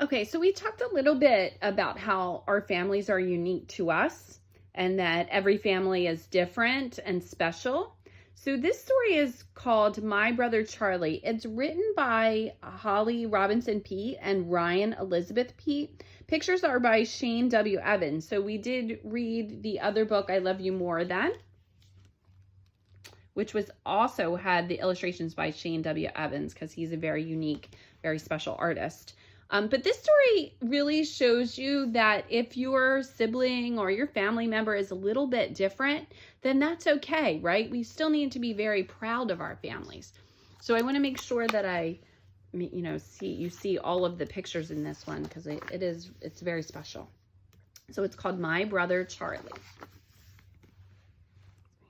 Okay, so we talked a little bit about how our families are unique to us and that every family is different and special. So this story is called My Brother Charlie. It's written by Holly Robinson Peete and Ryan Elizabeth Peete. Pictures are by Shane W. Evans. So we did read the other book, I Love You More Than, which was also had the illustrations by Shane W. Evans because he's a very unique, very special artist. But this story really shows you that if your sibling or your family member is a little bit different, then that's okay, right? We still need to be very proud of our families. So I want to make sure that you see all of the pictures in this one because it's very special. So it's called My Brother Charlie.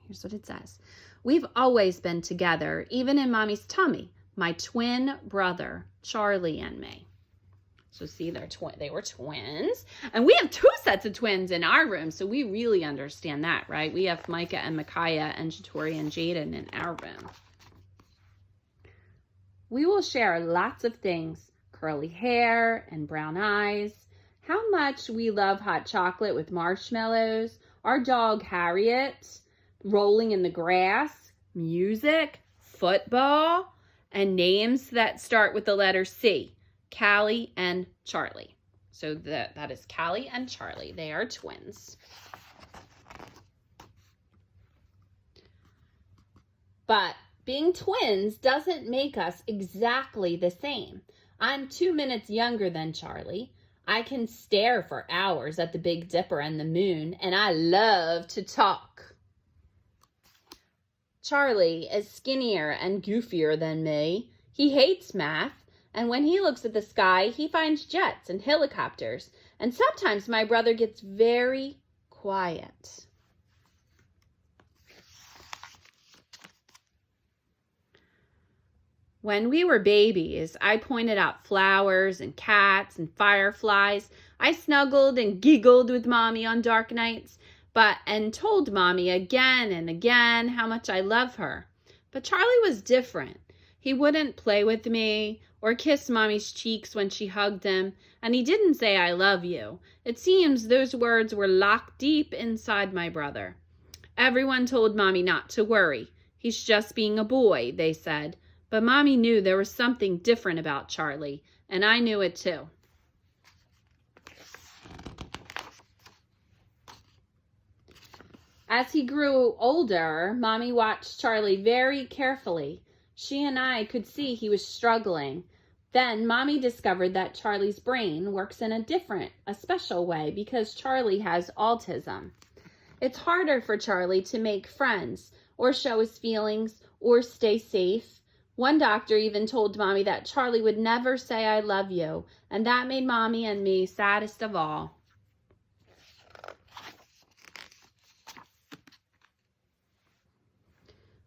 Here's what it says. We've always been together, even in Mommy's tummy, my twin brother, Charlie and me. So see, they were twins. And we have 2 sets of twins in our room, so we really understand that, right? We have Micah and Micaiah and Shatori and Jaden in our room. We will share lots of things, curly hair and brown eyes, how much we love hot chocolate with marshmallows, our dog Harriet, rolling in the grass, music, football, and names that start with the letter C. Callie and Charlie. So that is Callie and Charlie. They are twins. But being twins doesn't make us exactly the same. I'm 2 minutes younger than Charlie. I can stare for hours at the Big Dipper and the moon, and I love to talk. Charlie is skinnier and goofier than me. He hates math. And when he looks at the sky, he finds jets and helicopters. And sometimes my brother gets very quiet. When we were babies, I pointed out flowers and cats and fireflies. I snuggled and giggled with Mommy on dark nights, and told Mommy again and again how much I love her. But Charlie was different. He wouldn't play with me or kiss Mommy's cheeks when she hugged him, and he didn't say I love you. It seems those words were locked deep inside my brother. Everyone told Mommy not to worry. He's just being a boy, they said. But Mommy knew there was something different about Charlie, and I knew it too. As he grew older, Mommy watched Charlie very carefully. She and I could see he was struggling. Then Mommy discovered that Charlie's brain works in a special way because Charlie has autism. It's harder for Charlie to make friends or show his feelings or stay safe. One doctor even told Mommy that Charlie would never say I love you, and that made Mommy and me saddest of all.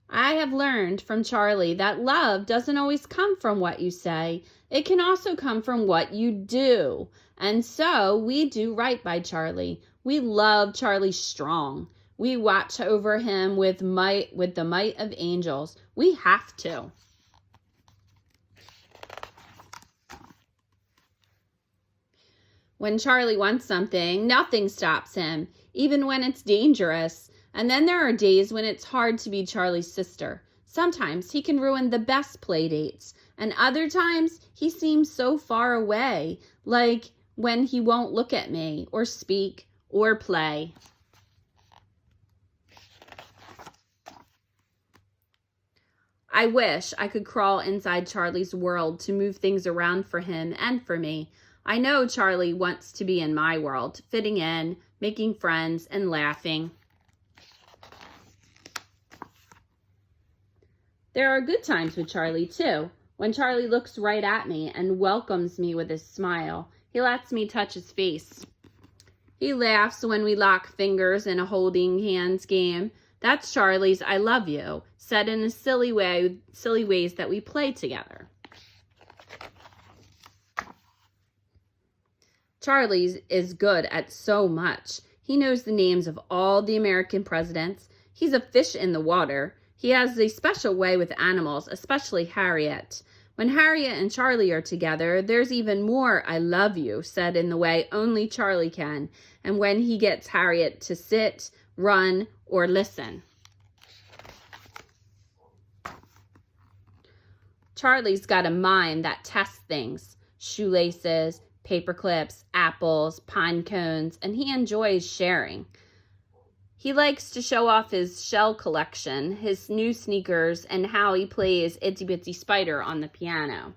I have learned from Charlie that love doesn't always come from what you say. It can also come from what you do. And so we do right by Charlie. We love Charlie strong. We watch over him with the might of angels. We have to. When Charlie wants something, nothing stops him, even when it's dangerous. And then there are days when it's hard to be Charlie's sister. Sometimes he can ruin the best play dates, and other times he seems so far away, like when he won't look at me or speak or play. I wish I could crawl inside Charlie's world to move things around for him and for me. I know Charlie wants to be in my world, fitting in, making friends, and laughing. There are good times with Charlie, too. When Charlie looks right at me and welcomes me with a smile, he lets me touch his face. He laughs when we lock fingers in a holding hands game. That's Charlie's I love you, said in a silly ways that we play together. Charlie is good at so much. He knows the names of all the American presidents. He's a fish in the water. He has a special way with animals, especially Harriet. When Harriet and Charlie are together, there's even more "I love you" said in the way only Charlie can, and when he gets Harriet to sit, run, or listen. Charlie's got a mind that tests things: shoelaces, paper clips, apples, pine cones, and he enjoys sharing. He likes to show off his shell collection, his new sneakers, and how he plays Itsy Bitsy Spider on the piano.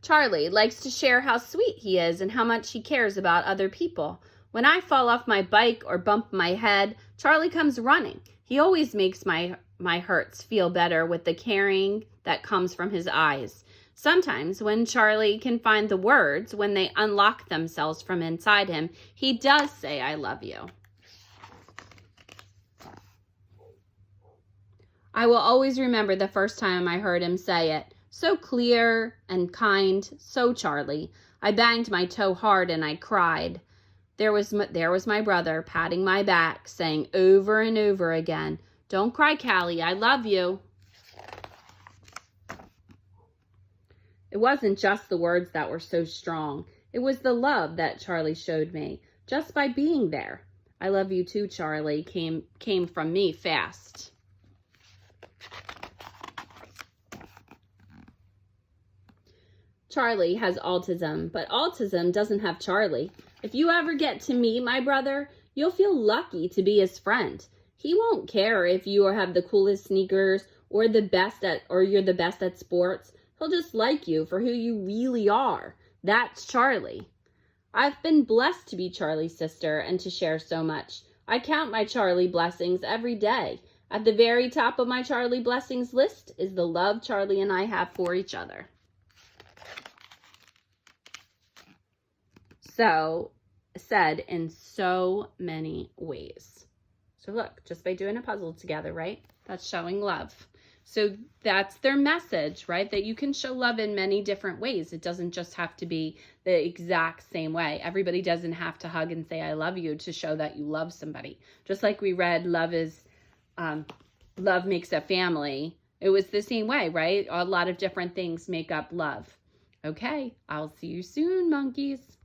Charlie likes to share how sweet he is and how much he cares about other people. When I fall off my bike or bump my head, Charlie comes running. He always makes my hurts feel better with the caring that comes from his eyes. Sometimes when Charlie can find the words, when they unlock themselves from inside him, he does say "I love you." I will always remember the first time I heard him say it. So clear and kind, so Charlie. I banged my toe hard and I cried. There was my brother patting my back, saying over and over again, "Don't cry, Callie, I love you." It wasn't just the words that were so strong. It was the love that Charlie showed me, just by being there. "I love you too, Charlie," came from me fast. Charlie has autism, but autism doesn't have Charlie. If you ever get to meet my brother, you'll feel lucky to be his friend. He won't care if you have the coolest sneakers or you're the best at sports. He'll just like you for who you really are. That's Charlie. I've been blessed to be Charlie's sister and to share so much. I count my Charlie blessings every day. At the very top of my Charlie blessings list is the love Charlie and I have for each other. So, said in so many ways. So look, just by doing a puzzle together, right? That's showing love. So that's their message, right? That you can show love in many different ways. It doesn't just have to be the exact same way. Everybody doesn't have to hug and say "I love you" to show that you love somebody. Just like we read, love makes a family. It was the same way, right? A lot of different things make up love. Okay, I'll see you soon, monkeys.